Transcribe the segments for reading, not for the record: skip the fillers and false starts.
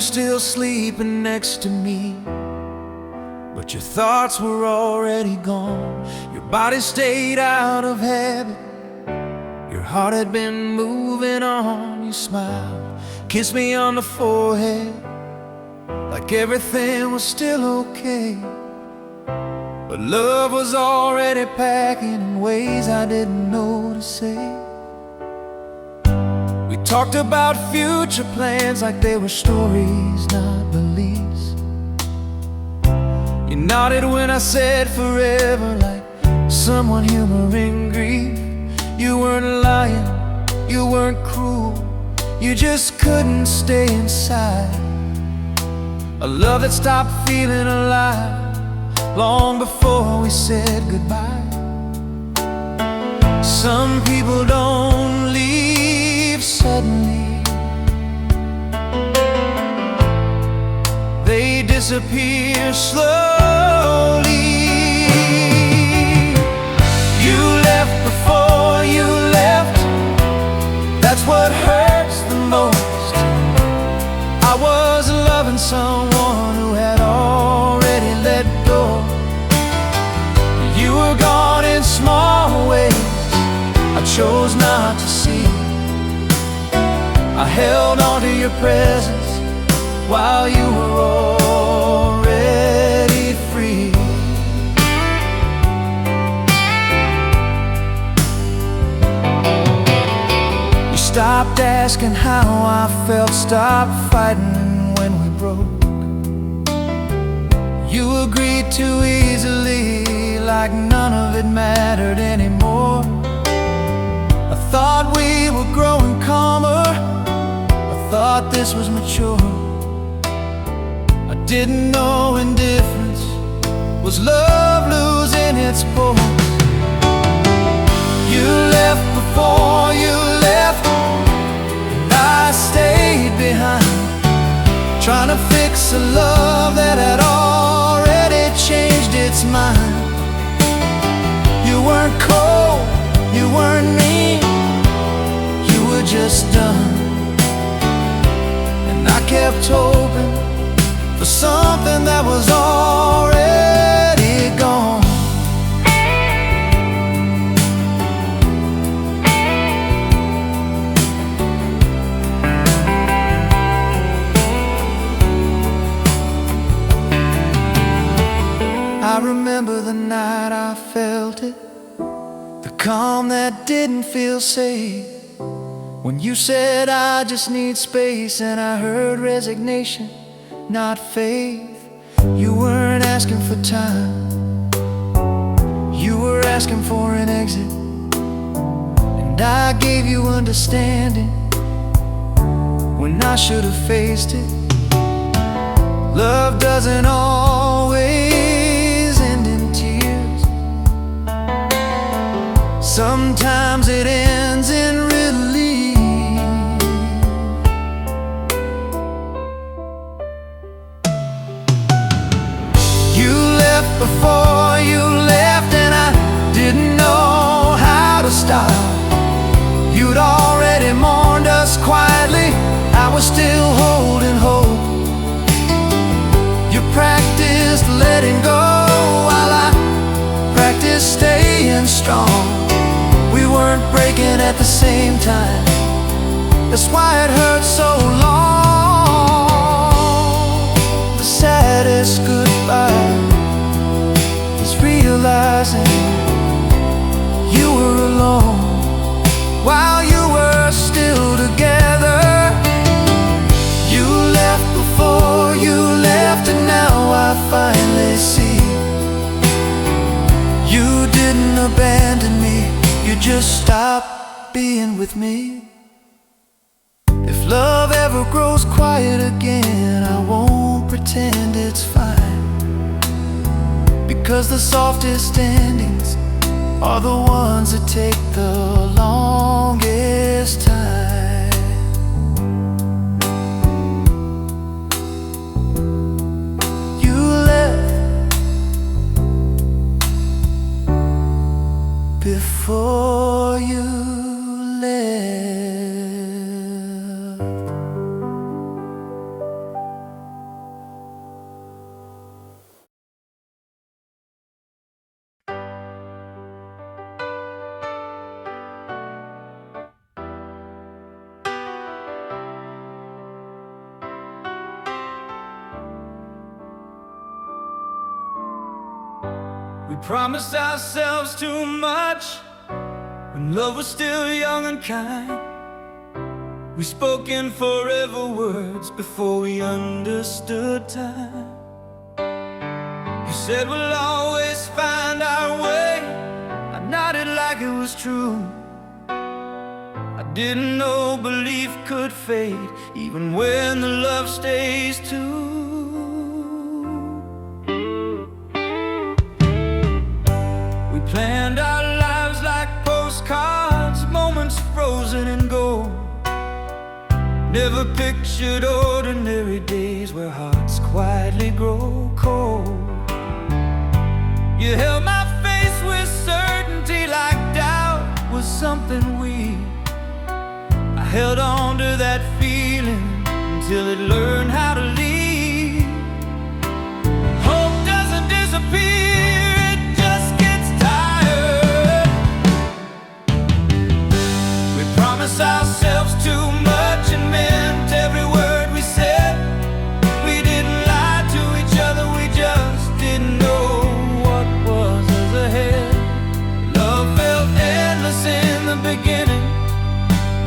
were still sleeping next to me, but your thoughts were already gone. Your body stayed out of habit, your heart had been moving on. You smiled, kissed me on the forehead, like everything was still okay. But love was already packing in ways I didn't know to say. We talked about future plans like they were stories, not beliefs. You nodded when I said forever, like someone humoring grief. You weren't lying, you weren't cruel, you just couldn't stay inside. A love that stopped feeling alive long before we said goodbye. Some people don't leave suddenly, they disappear slowly. You left before you left, that's what hurts the most. I was loving someone who had already let go. You were gone in small ways I chose not to see. I held on to your presence while you were already free. You stopped asking how I felt, stopped fighting when we broke. You agreed too easily, like none of it mattered anymore. I thought we were growing calmer, I thought this was mature. I didn't know indifference was love losing its pulse. You left before you left, and I stayed behind, trying to fix a love that had already changed its mind. You weren't cold, you weren't mean, you were just done. And I kept hoping for something that was already gone. I remember the night I felt it, the calm that didn't feel safe, when you said I just need space, and I heard resignation, not faith. You weren't asking for time, you were asking for an exit, and I gave you understanding when I should have faced it. Love doesn't always end in tears, sometimes it ends in relief. You left before you left, and I didn't know how to stop. You'd already mourned us quietly, I was still holding hope. You practiced letting go while I practiced staying strong. We weren't breaking at the same time, that's why it hurt so long. The saddest goodbye is realizing you were alone while you were still together. You left before you left, and now I finally see you didn't abandon me, you just stopped being with me. If love ever grows quiet again, I won't pretend it's fine, because the softest endings are the ones that take the longest time. You left before you left. We promised ourselves too much when love was still young and kind. We spoke in forever words before we understood time. You said we'll always find our way. I nodded like it was true. I didn't know belief could fade, even when the love stays too. We planned our lives like postcards, moments frozen in gold. Never pictured ordinary days where hearts quietly grow cold. You held my face with certainty like doubt was something we. I held on to that feeling until it learned how to leave. Hope doesn't disappear, it just gets tired. We promised ourselves too much and meant every word we said. We didn't lie to each other, we just didn't know what was ahead. Love felt endless in the beginning.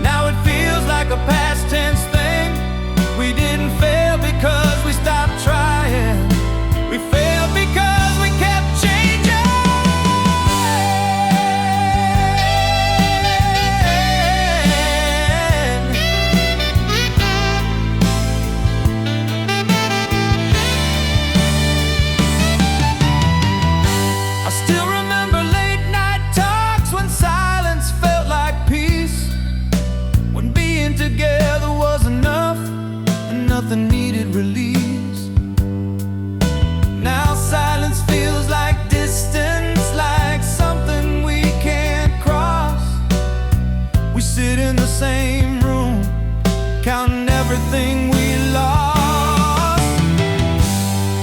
Now it feels like a past tense thing. We didn't fail because we stopped trying. We failed because we kept changing. I still remember late night talks when silence felt like peace, when being together was enough and nothing needed release. Now silence feels like distance, like something we can't cross. We sit in the same room, counting everything we lost.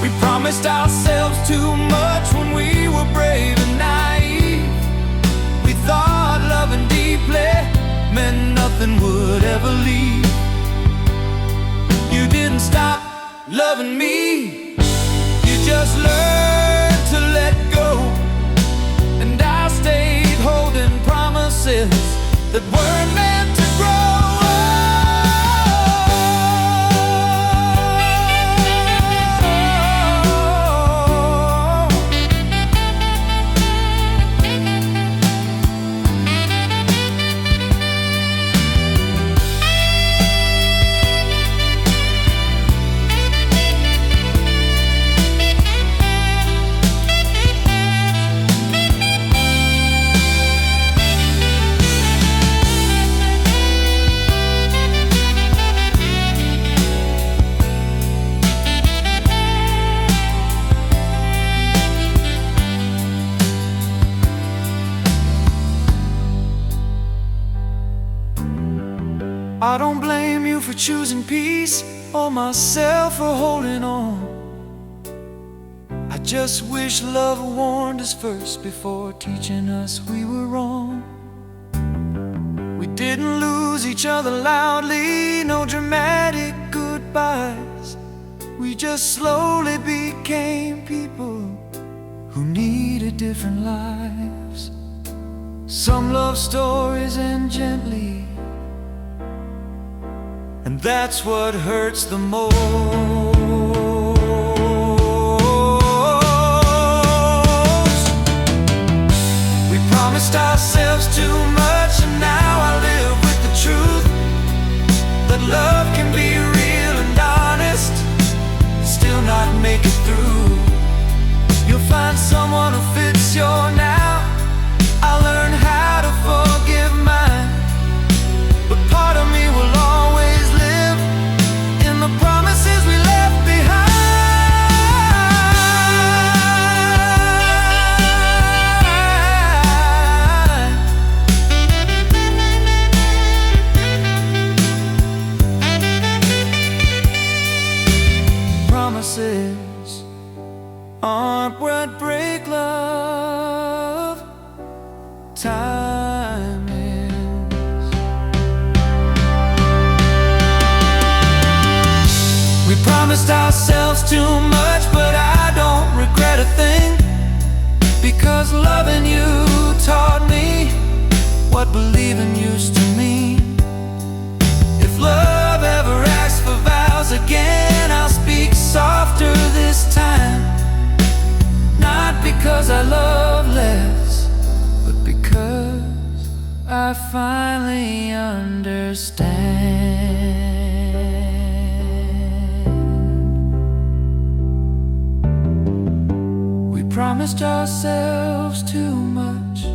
We promised ourselves too much when we were brave and naive. We thought loving deeply meant nothing would ever leave. You didn't stop loving me, you just learned to let go. And I stayed holding promises that weren't meant to grow. I don't blame you for choosing peace or myself for holding on. I just wish love warned us first before teaching us we were wrong. We didn't lose each other loudly, no dramatic goodbyes. We just slowly became people who needed different lives. Some love stories end gently, and that's what hurts the most. We promised ourselves too much, and now I live with the truth that love can be real and honest, still not make it through. You'll find someone who fits your now. I'll learn how to forgive mine, but part of me will always live in the promises we left behind. Promises aren't what break love. Time is. We promised ourselves too much, but I don't regret a thing. Because loving you taught me what believing used to mean. If love ever asks for vows again, I'll speak softer this time. Not because I love less, but because I finally understand. We promised ourselves too much.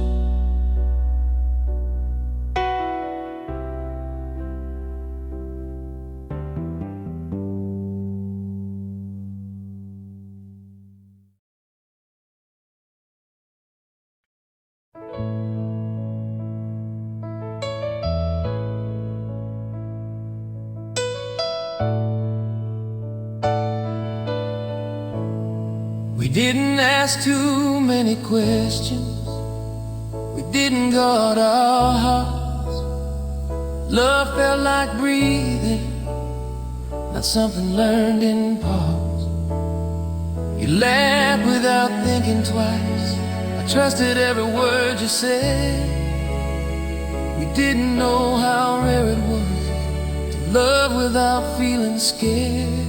We didn't ask too many questions. We didn't guard our hearts. Love felt like breathing, not something learned in parts. You laughed without thinking twice. I trusted every word you said. We didn't know how rare it was to love without feeling scared.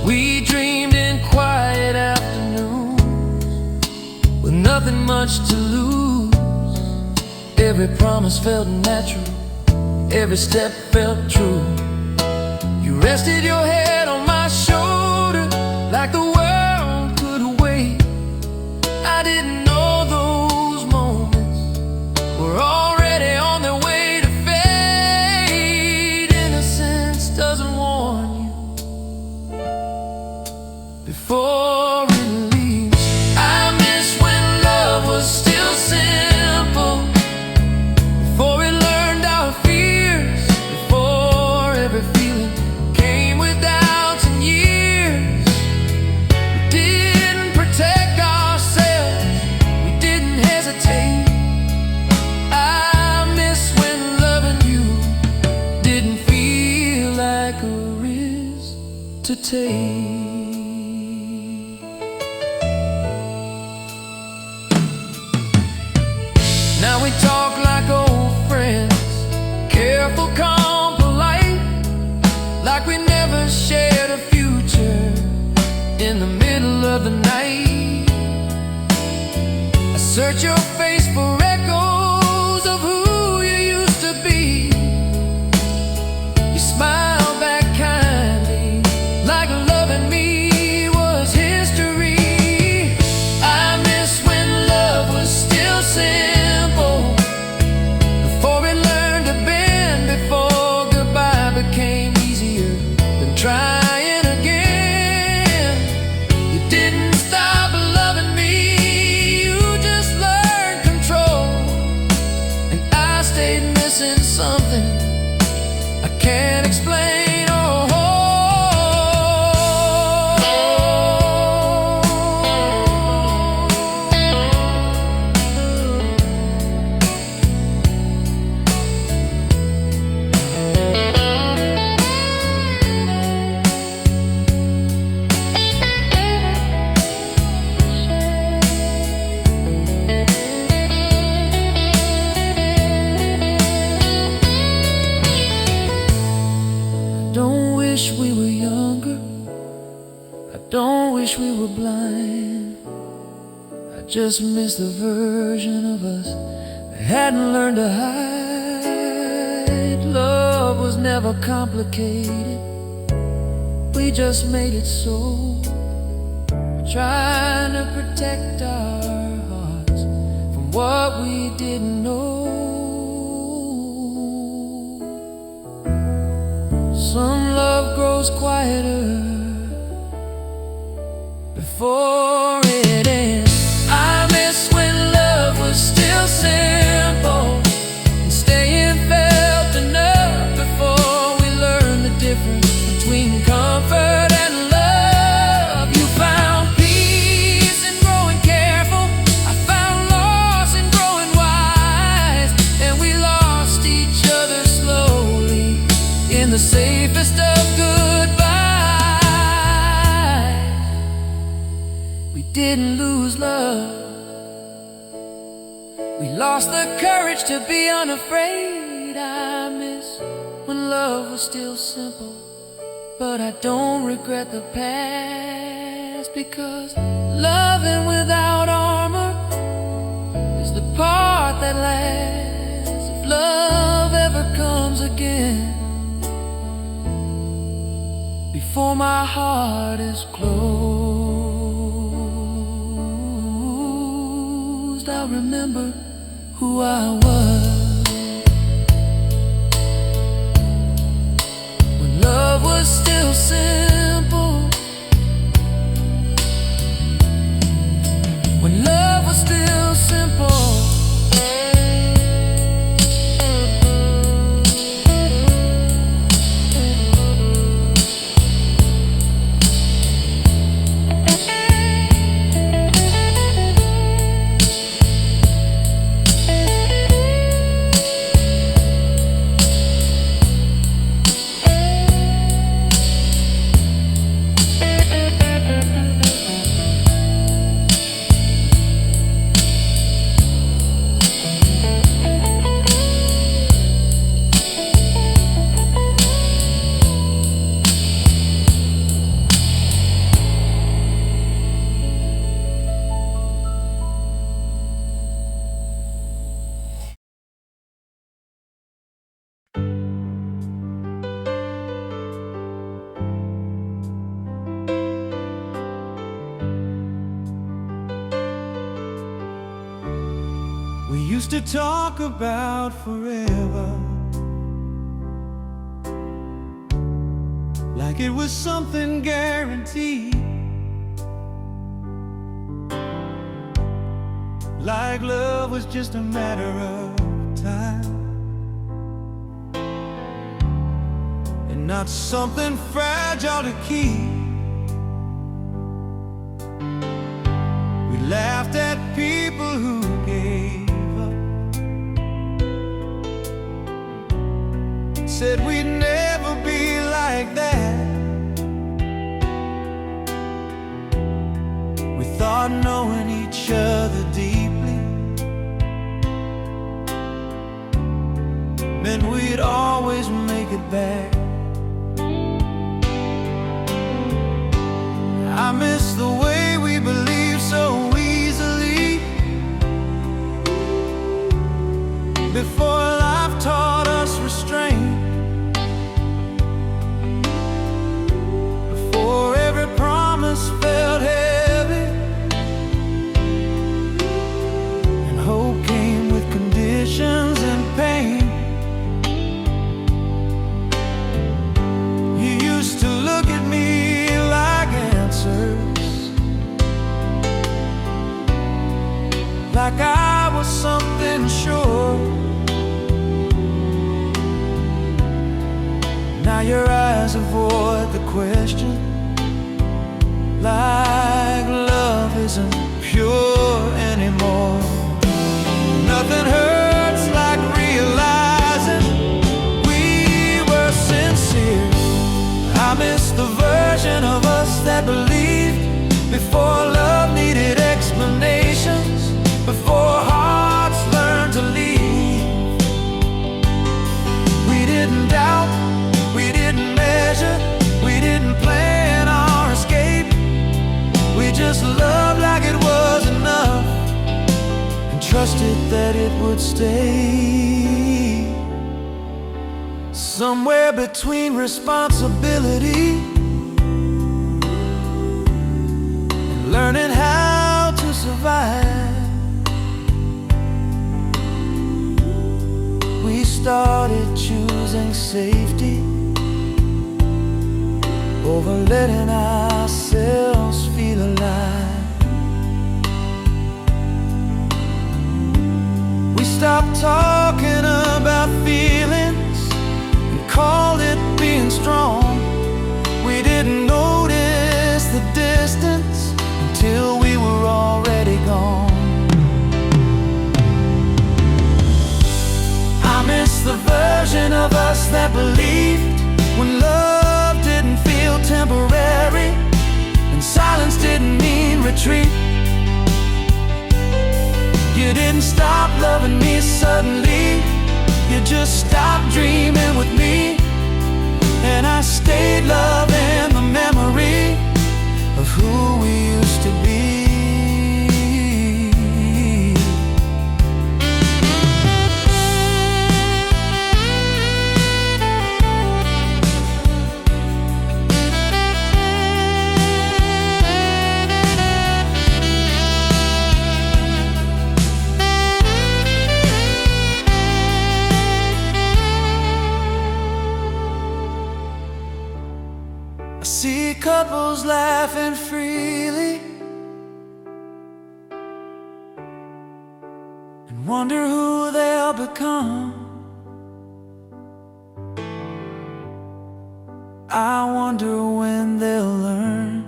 We dreamed in quiet afternoons with nothing much to lose. Every promise felt natural, every step felt true. You rested your head on my shoulder like the world could wait. I didn't know those moments were already on their way to fade. Innocence doesn't warn you before it leaves. I miss when love was still simple, before we learned our fears, before every feeling came with doubts and years. We didn't protect ourselves, we didn't hesitate. I miss when loving you didn't feel like a risk to take. Now we talk like old friends, careful, calm, polite, like we never shared a future in the middle of the night. I search your face for echoes of who you used to be. You smile back kindly, like loving me was history. I miss when love was still simple, before we learned to bend, before goodbye became easier than trying again. You didn't stop loving me, you just learned control. And I stayed missing something I can't explain. Oh, don't wish we were younger, I don't wish we were blind. I just miss the version of us that hadn't learned to hide. Love was never complicated, we just made it so. Trying to protect our hearts from what we didn't know. Some love grows quieter before it ends. I miss when love was still simple, and staying felt enough before we learned the difference between comfort and love. You found peace in growing careful, I found loss in growing wise, and we lost each other slowly in the safest of goodbyes. didn't lose love. We lost the courage to be unafraid. I miss when love was still simple, but I don't regret the past, because loving without armor is the part that lasts. If love ever comes again, before my heart is closed, I'll remember who I was when love was still simple, when love was still simple. We used to talk about forever, like it was something guaranteed, like love was just a matter of time, and not something fragile to keep. We laughed at people who gave, said we'd never be like that. We thought knowing each other deeply meant we'd always make it back. I miss the way we believed so easily, before life taught us restraint, before every promise felt heavy and hope came with conditions and pain. You used to look at me like answers, like I was something sure. Now your eyes avoid the question, like love isn't pure anymore. Nothing hurts like realizing we were sincere. I miss the version of us that believed before love needed explanations, before hearts learned to leave. We didn't doubt, we didn't measure, we didn't plan our escape. We just loved like it was enough and trusted that it would stay. Somewhere between responsibility and learning how to survive, we started choosing safety over letting ourselves feel alive. We stopped talking about feelings and called it being strong. We didn't notice the distance until we were already gone. I miss the version of us that believed when love didn't feel temporary and silence didn't mean retreat. didn't stop loving me suddenly. You just stopped dreaming with me, and I stayed loving the memory of who we used to be. See couples laughing freely and wonder who they'll become. I wonder when they'll learn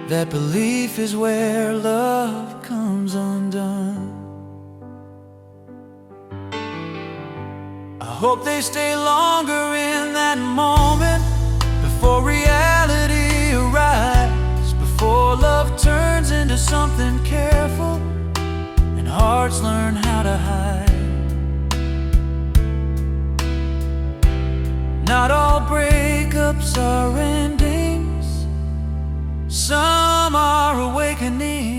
that belief is where love comes undone. I hope they stay longer in that moment before reality arrives, before love turns into something careful and hearts learn how to hide. Not all breakups are endings, some are awakening.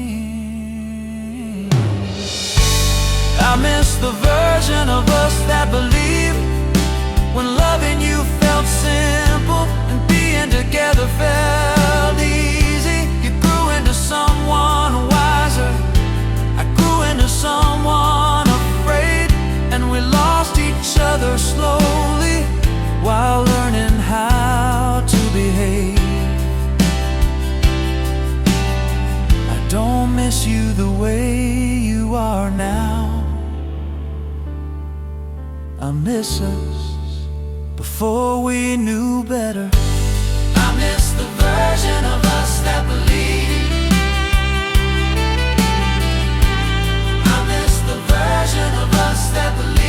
I miss the version of us that believed when loving you felt simple and being together felt easy. You grew into someone wiser, I grew into someone afraid, and we lost each other slowly while learning how to behave. I don't miss you the way you are now. I miss us before we knew better. I miss the version of us that believed. I miss the version of us that believed.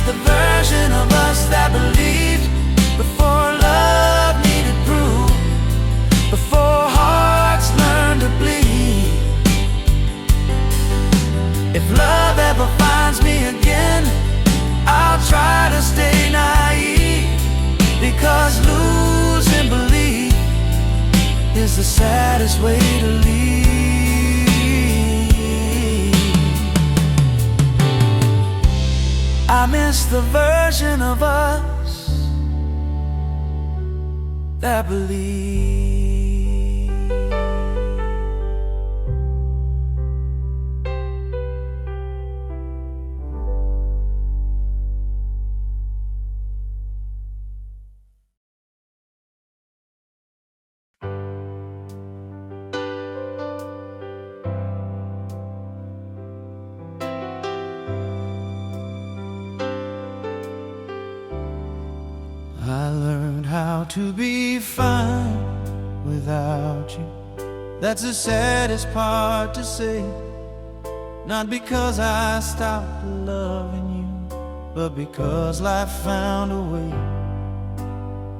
The version of us that believed before love needed proof, before hearts learned to bleed. If love ever finds me again, I'll try to stay naive, because losing belief is the saddest way to leave. I miss the version of us that believe. I learned how to be fine without you. That's the saddest part to say. Not because I stopped loving you, but because life found a way.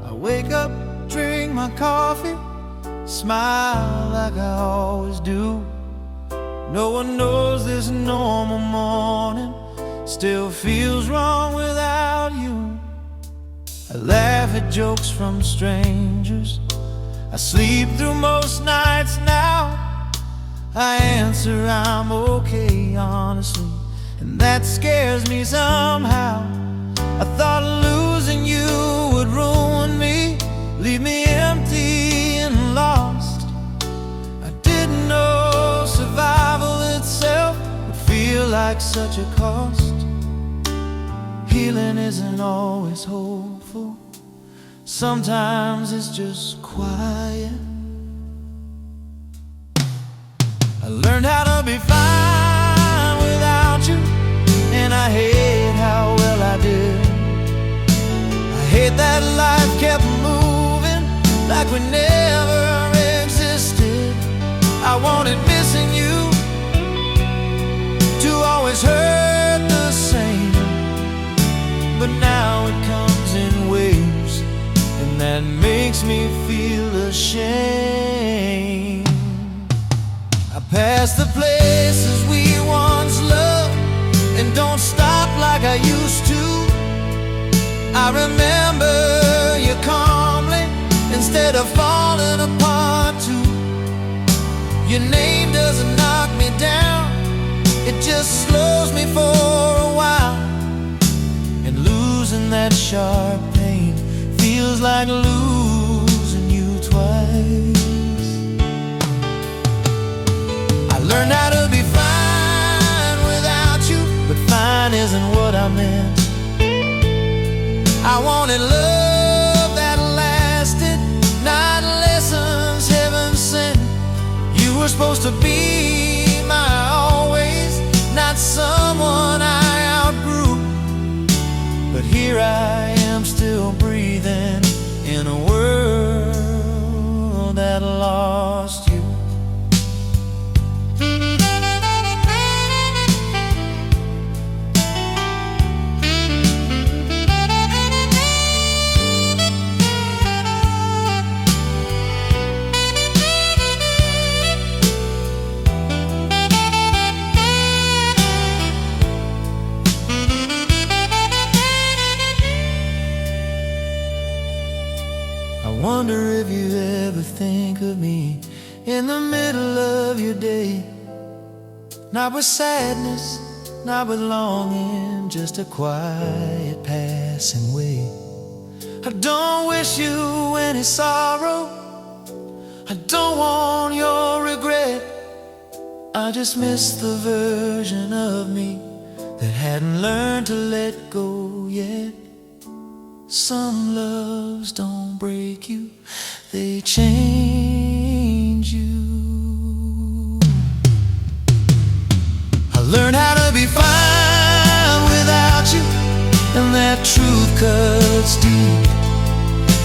I wake up, drink my coffee, smile like I always do. No one knows this normal morning still feels wrong without you. I laugh at jokes from strangers, I sleep through most nights now. I answer I'm okay, honestly, and that scares me somehow. I thought losing you would ruin me, leave me empty and lost. I didn't know survival itself would feel like such a cost. Healing isn't always hopeful, sometimes it's just quiet. I learned how to be fine without you, and I hate how well I did. I hate that life kept moving like we never existed. I wanted missing you to always hurt the same, but now it comes in waves, and that makes me feel ashamed. I pass the places we once loved and don't stop like I used to. I remember you calmly instead of falling apart too. Your name doesn't knock me down, it just slows me for a while. And losing that sharp pain feels like losing you twice. I learned how to be fine without you, but fine isn't what I meant. I wanted love that lasted, not lessons heaven sent. You were supposed to be my always, not someone I outgrew. But here I am still breathing in a world that lost you. I wonder if you ever think of me in the middle of your day. Not with sadness, not with longing, just a quiet passing way. I don't wish you any sorrow, I don't want your regret. I just miss the version of me that hadn't learned to let go yet. Some loves don't break you, they change you. I learned how to be fine without you, and that truth cuts deep.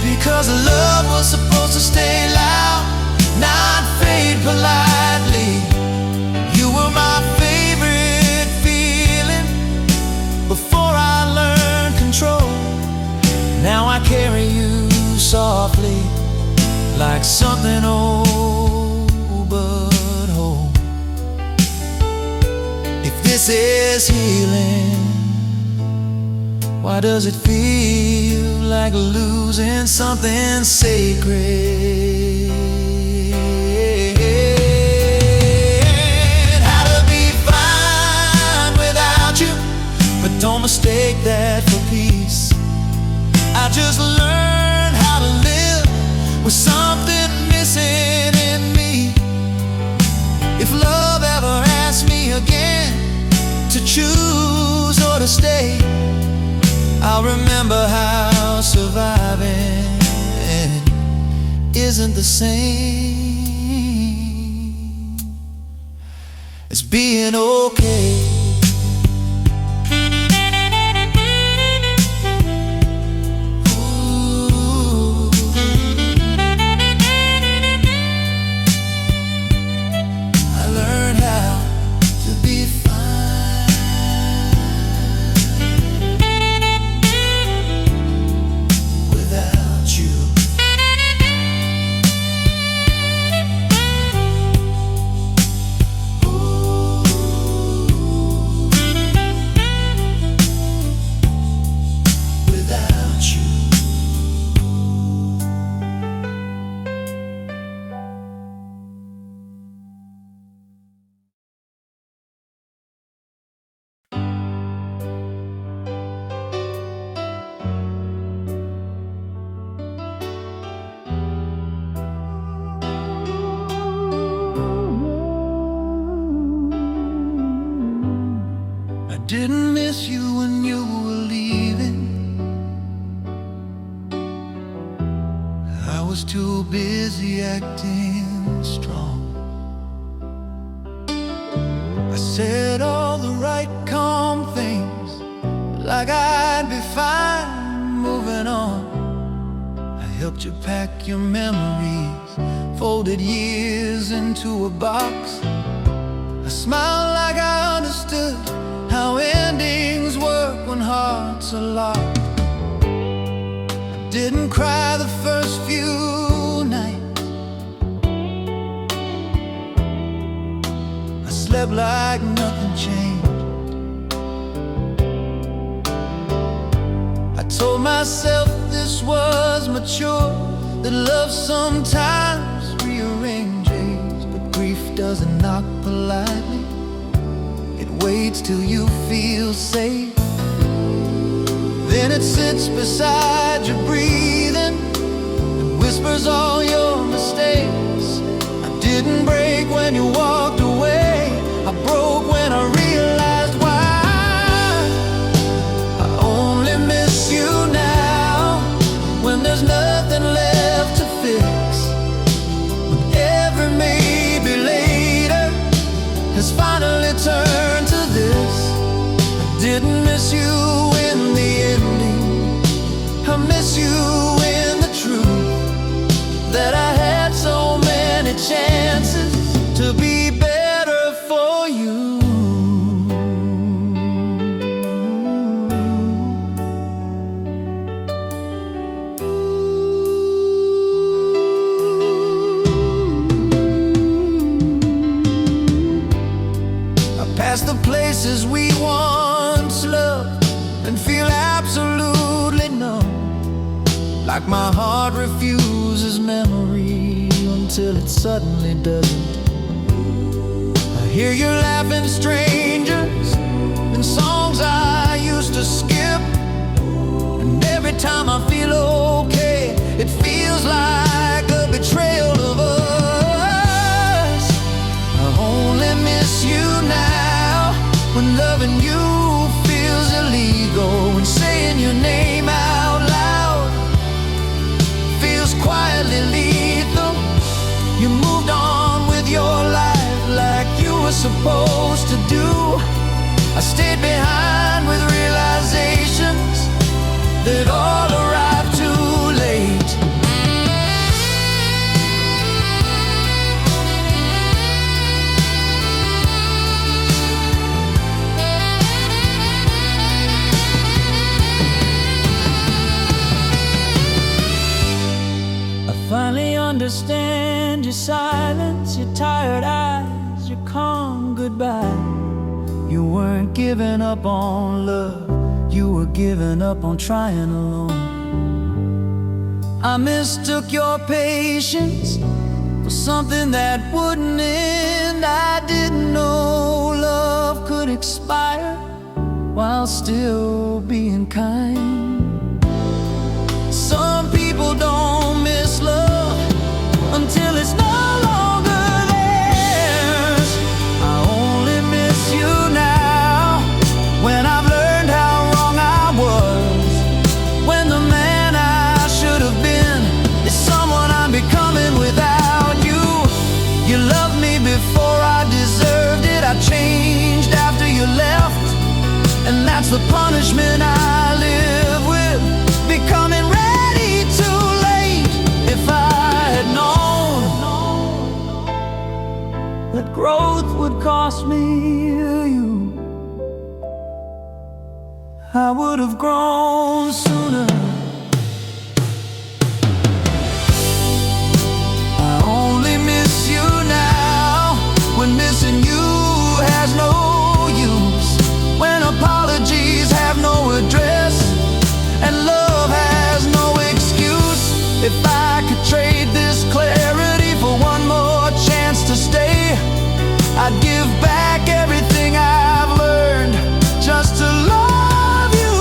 Because love was supposed to stay loud, not fade politely. You were my favorite feeling before I learned control. Now I carry you softly, like something old but whole. If this is healing, why does it feel like losing something sacred? How to be fine without you, but don't mistake that for peace. I just learned how to live with something missing in me. If love ever asks me again to choose or to stay, I'll remember how surviving isn't the same as being okay. Didn't miss you when you were leaving. I was too busy acting strong. I said all the right calm things, like I'd be fine moving on. I helped you pack your memories, folded years into a box. I smiled like I understood how endings work when hearts are locked. I didn't cry the first few nights. I slept like nothing changed. I told myself this was mature, that love sometimes rearranges, but grief doesn't knock politely. It waits till you feel safe, then it sits beside you breathing and whispers all your mistakes. I didn't break when you walked away, I broke when I realized why. I only miss you now, when there's nothing left to fix, when every maybe later has finally turned to this. I didn't miss you in the ending, I miss you in the truth, that I had so many chances to be better for you. Past the places we once loved and feel absolutely numb, like my heart refuses memory until it suddenly doesn't. I hear you laughing, strangers, in songs I used to skip, and every time I feel okay, it feels like a betrayal of us. I only miss you now, when loving you feels illegal, when saying your name out loud feels quietly lethal. You moved on with your life like you were supposed to do. I stayed behind with realizations that all arrived too late. Finally understand your silence, your tired eyes, your calm goodbye. You weren't giving up on love, you were giving up on trying alone. I mistook your patience for something that wouldn't end. I didn't know love could expire while still being kind. Some people don't miss love until it's no longer theirs. I only miss you now, when I've learned how wrong I was, when the man I should have been is someone I'm becoming without you. You loved me before I deserved it, I changed after you left, and that's the punishment I live with, becoming ready too late. If I had known that growth would cost me you, I would have grown sooner. I only miss you now, when missing you has no use, when apologies have no address and love has no excuse. If I could trade this clarity for one more chance to stay, I'd give back everything I've learned just to love you.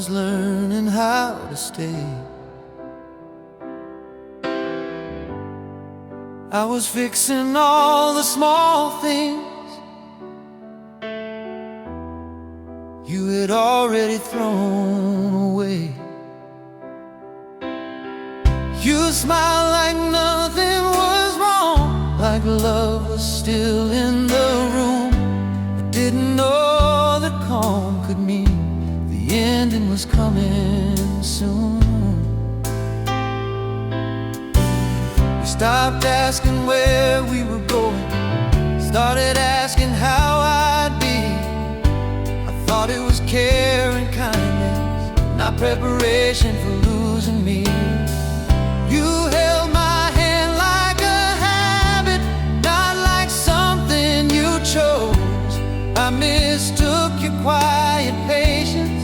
was learning how to stay. I was fixing all the small things you had already thrown away. You smiled like nothing was wrong, like love was still in the room. I didn't know that calm could mean the ending was coming soon. We stopped asking where we were going, started asking how I'd be. I thought it was care and kindness, not preparation for losing me. You held my hand like a habit, not like something you chose. I mistook your quiet patience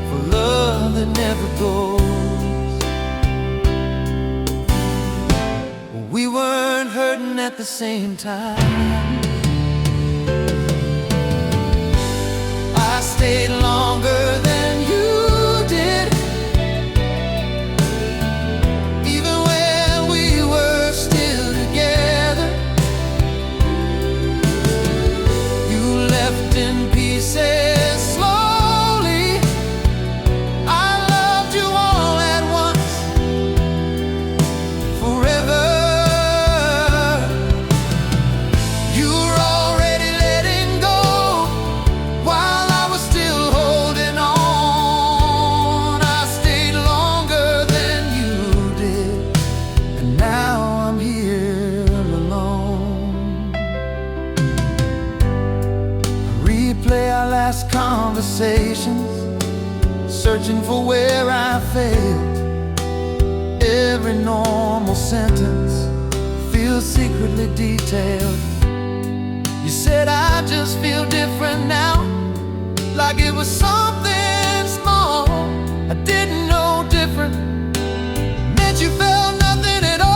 for love that never goes. We weren't hurting at the same time. I stayed longer than you did, even when we were still together. You left in pieces slowly. I loved you all at once, forever. You were already letting go while I was still holding on. I stayed longer than you did, and now I'm here alone. I replay our last conversations, searching for where I failed. Every normal sentence feels secretly detailed. You said I just feel different now, like it was something small. I didn't know different meant you felt nothing at all.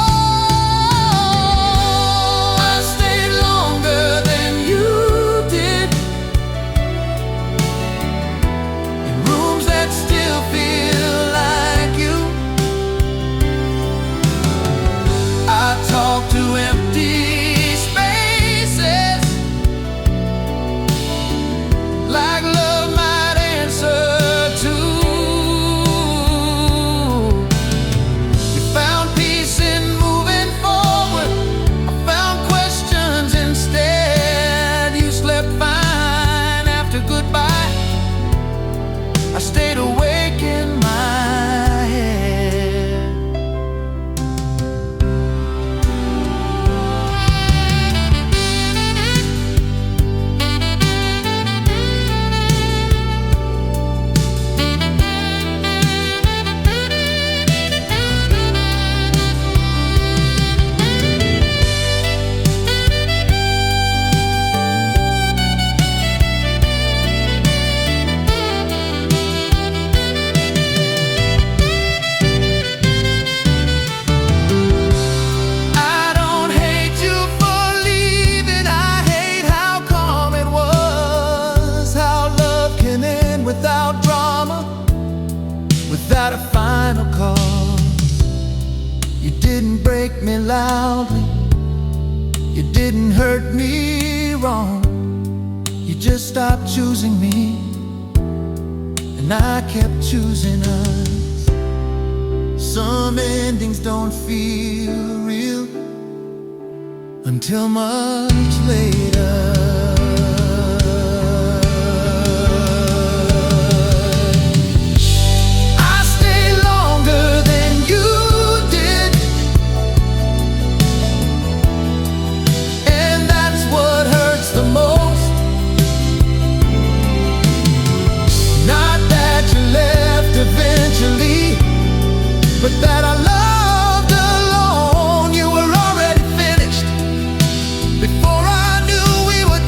I stayed longer than you did, in rooms that still feel like you. I talk to empty spaces, like love might answer to. You found peace in moving forward, I found questions instead. You slept fine after goodbye, I stayed awake in my head. I don't hate you for leaving, I hate how calm it was, how love can end without drama, without a final cause. You didn't break me loudly, you didn't hurt me wrong. You just stopped choosing me, and I kept choosing us. Some endings don't feel real until much later. I stayed longer than you did, and that's what hurts the most. Not that you left eventually, but that I loved alone. You were already finished before I knew we were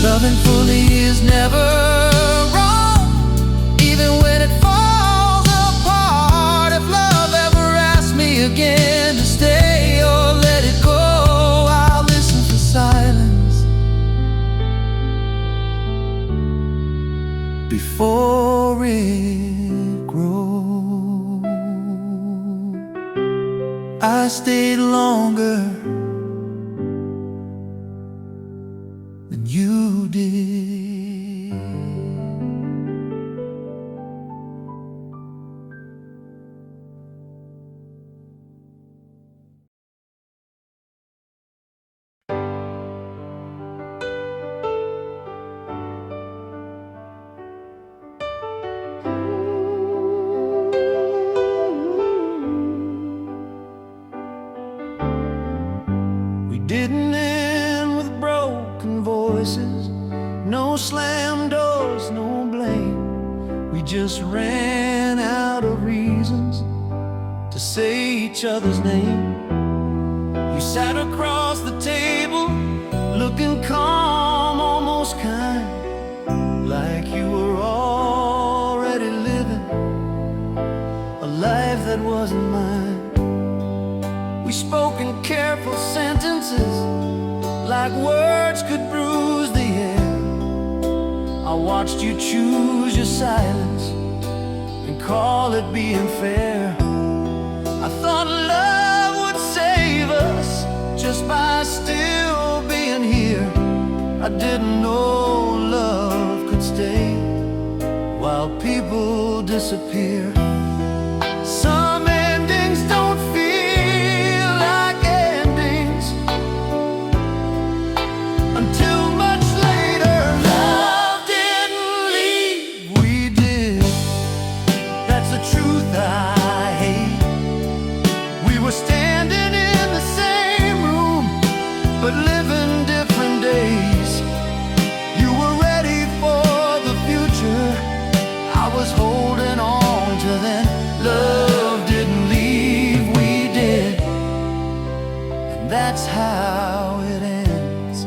Loving fully is never wrong, even when it falls apart. If love ever asks me again to stay or let it go, I'll listen for silence before it grows. I stayed longer than you did. We didn't end with broken voices, no slam doors, no blame. We just ran out of reasons to say each other's name. You sat across the table, looking calm, almost kind, like you were already living a life that wasn't mine. We spoke in careful sentences, like words could bruise the air. I watched you choose your silence and call it being fair. I thought love would save us just by still being here. I didn't know love could stay while people disappear. Some endings don't feel like endings until much later. Love didn't leave, we did. That's the truth I hate. We were standing in the same room, but living different days. You were ready for the future, I was holding on to then. Love didn't leave, we did. And that's how it ends.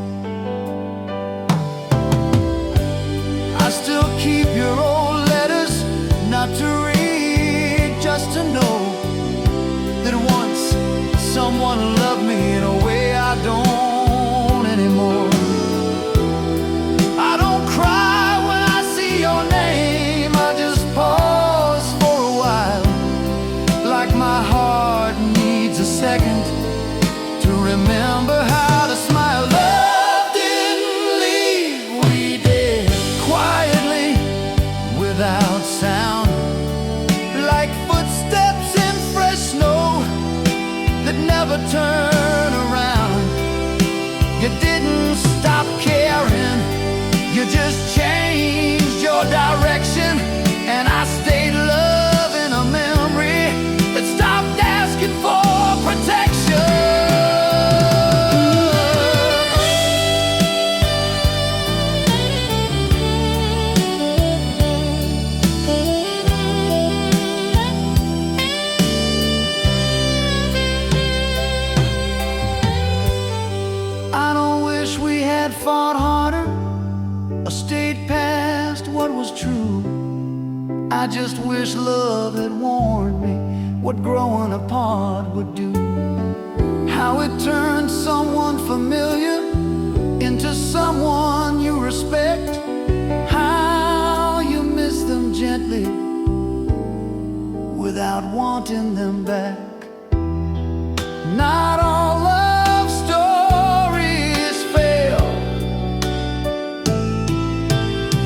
I still keep your old letters, not to read, just to know that once someone loved me in a way I don't anymore. I don't cry when I see your name, I just pause for a while, like my heart needs a second to remember how to smile. Love didn't leave, we did. Quietly, without sound, like footsteps in fresh snow that never turn around. You didn't stop caring, you just changed your direction. And I stayed loving a memory that stopped asking for protection. I don't wish we had fought harder or stayed past what was true. I just wish love had warned me what growing apart would do. How it turns someone familiar into someone you respect. How you miss them gently without wanting them back. Not all love stories fail.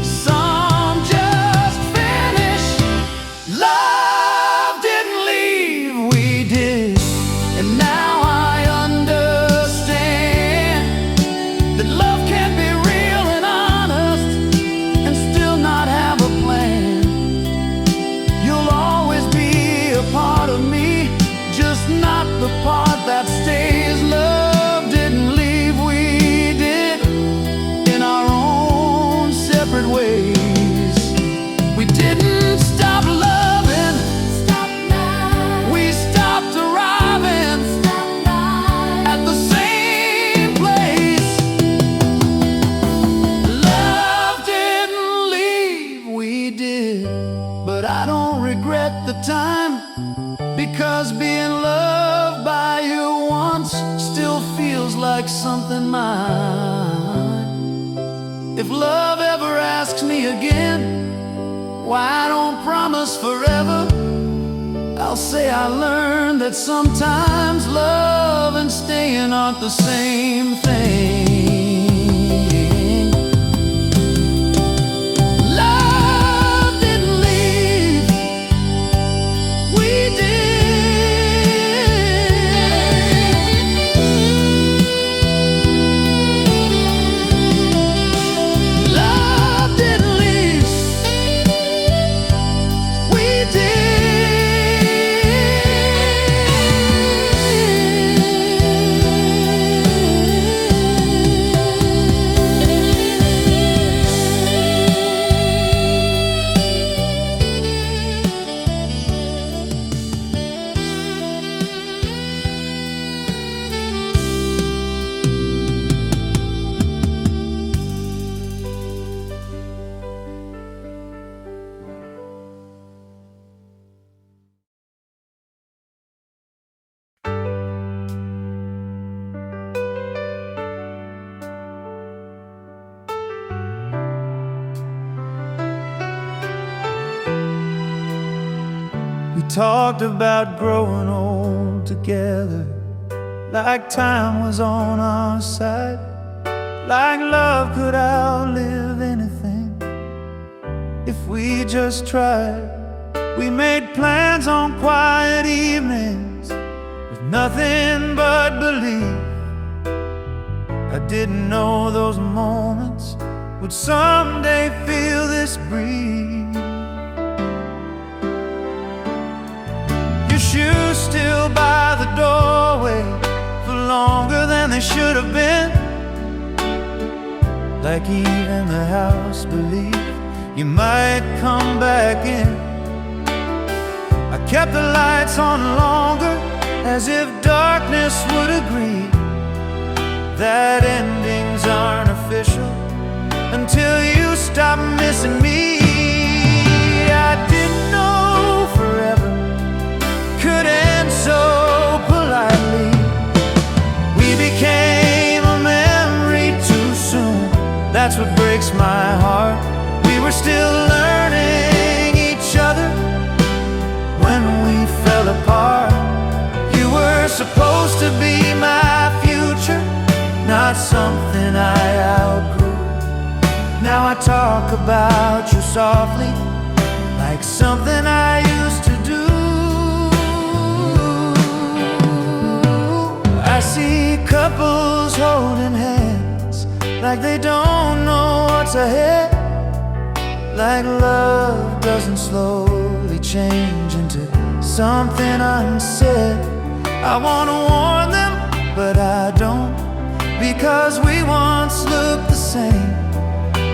Some just finish. Love didn't leave, we did. And now I understand that love can be real and honest and still not have a plan. You'll always be a part of me, just not the part that stays. than mine. If love ever asks me again why I don't promise forever, I'll say I learned that sometimes love and staying aren't the same thing. Talked about growing old together, like time was on our side, like love could outlive anything if we just tried. We made plans on quiet evenings with nothing but belief. I didn't know those moments would someday feel this breeze. Shoes still by the doorway for longer than they should have been, like even the house believed you might come back in. I kept the lights on longer, as if darkness would agree that endings aren't official until you stop missing me. I didn't know forever could end so politely. We became a memory too soon. That's what breaks my heart. We were still learning each other when we fell apart. You were supposed to be my future, not something I outgrew. Now I talk about you softly, like something I used to do. I see couples holding hands like they don't know what's ahead, like love doesn't slowly change into something unsaid. I wanna warn them, but I don't, because we once looked the same,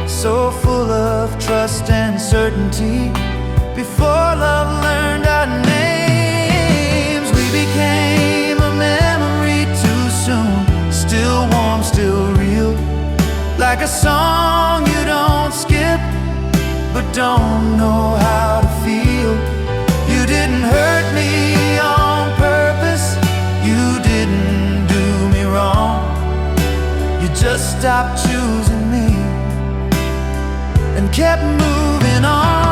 so full of trust and certainty. Before love learned our names, we became a memory too soon. Still warm, still real, like a song you don't skip, but don't know how to feel. You didn't hurt me on purpose, you didn't do me wrong. You just stopped choosing me and kept moving on.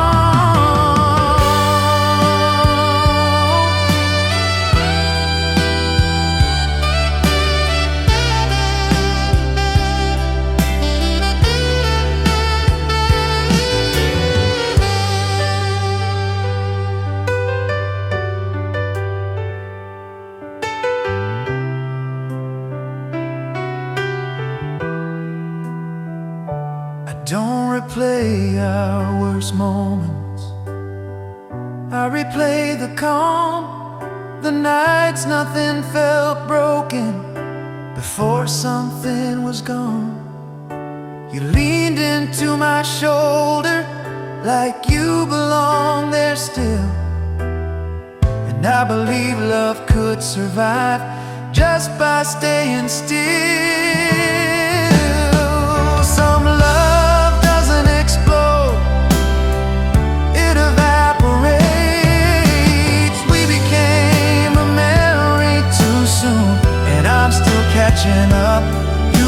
Don't replay our worst moments, I replay the calm, the nights nothing felt broken before something was gone. You leaned into my shoulder like you belong there still, and I believe love could survive just by staying still. Some love doesn't explode, it evaporates. We became a memory too soon, and I'm still catching up. You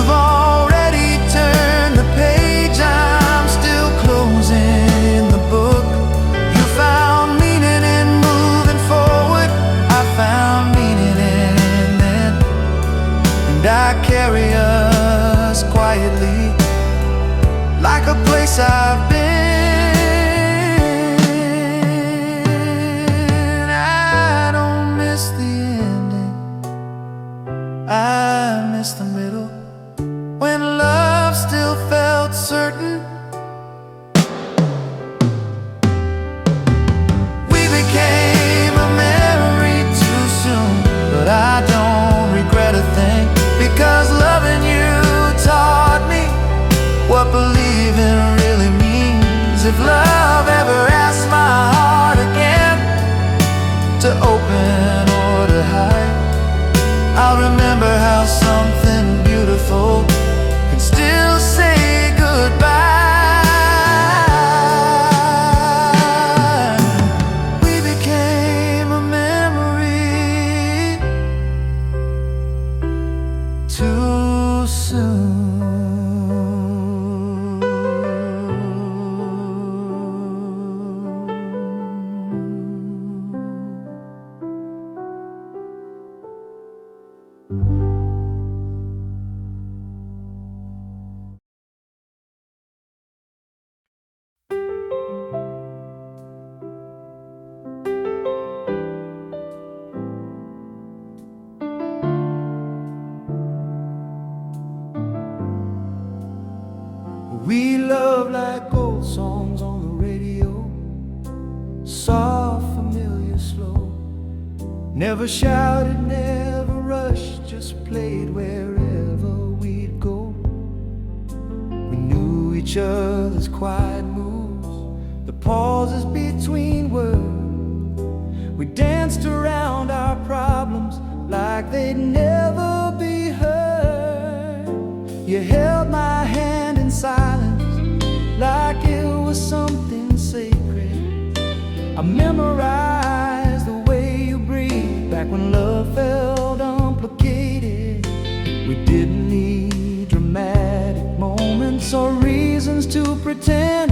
if love ever asked my heart again to open or to hide, I'll remember how something beautiful can still say goodbye. We became a memory too soon. We love like old songs on the radio, soft, familiar, slow. Never shouted, never rushed, just played wherever we'd go. We knew each other's quiet moves, the pauses between words. We danced around our problems like they'd never be heard. You held my hand in silence like it was something sacred. I memorized the way you breathed back when love felt unplicated. We didn't need dramatic moments or reasons to pretend.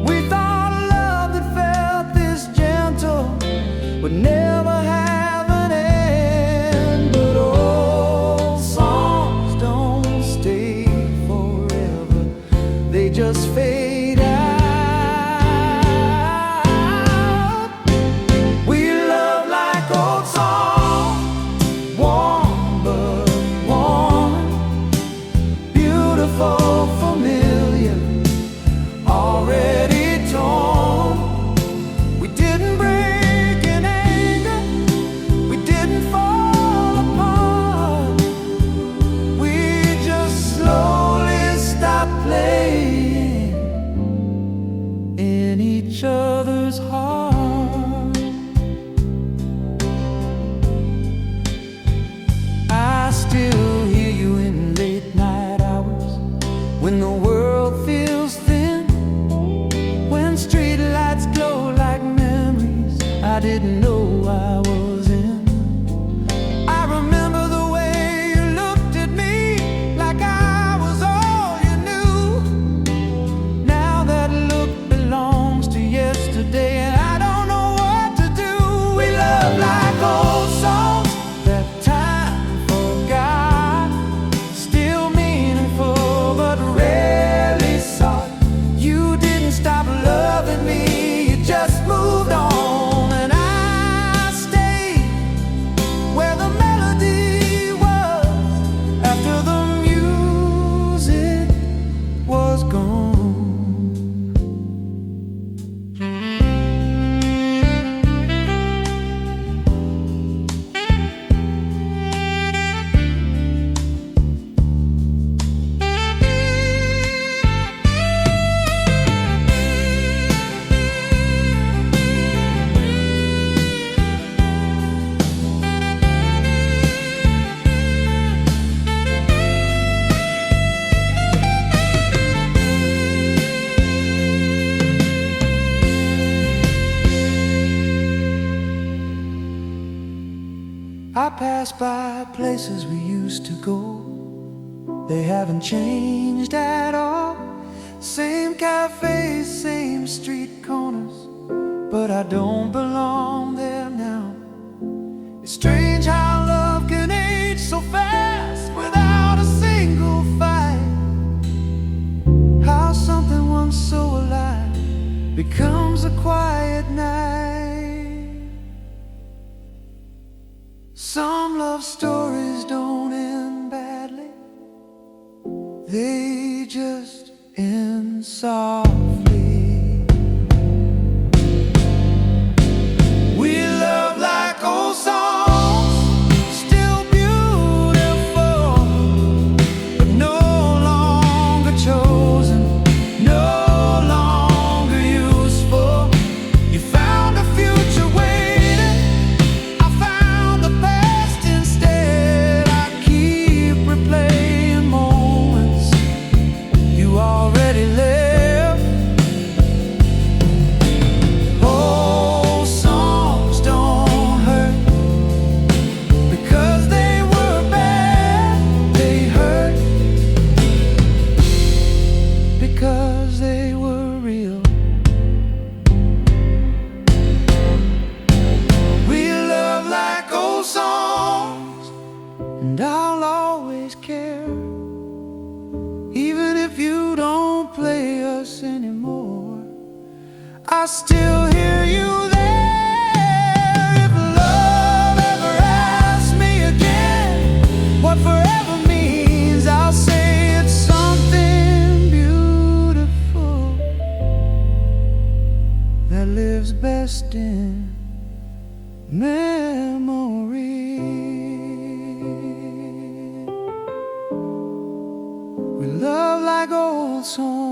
We thought a love that felt this gentle would never have an end. But old songs don't stay forever, they just fade out. We love like old songs, warm but warm, beautiful, familiar, already torn. We didn't break in anger, we didn't fall apart. We just slowly stopped playing in each other's heart. I still hear you in late night hours when the world feels thin, when street lights glow like memories I didn't know I was in. I remember the way you looked at me like I was all you knew. Now that look belongs to yesterday and I don't know what to do. We love like old songs that time forgot, still meaningful but rarely sought. You didn't stop loving me, you just moved on, and I stayed where the melody was after the music was gone. I pass by places we used to go, they haven't changed at all. Same cafes, same street corners, but I don't belong there now. It's strange how love can age so fast without a single fight. How something once so alive becomes a quiet night. Some love stories don't end badly, they just end softly. We love like old songs, still beautiful, but no longer chosen, no longer don't play us anymore, I still hear you there. If love ever asks me again what forever means, I'll say it's something beautiful that lives best in memory. We love like old songs,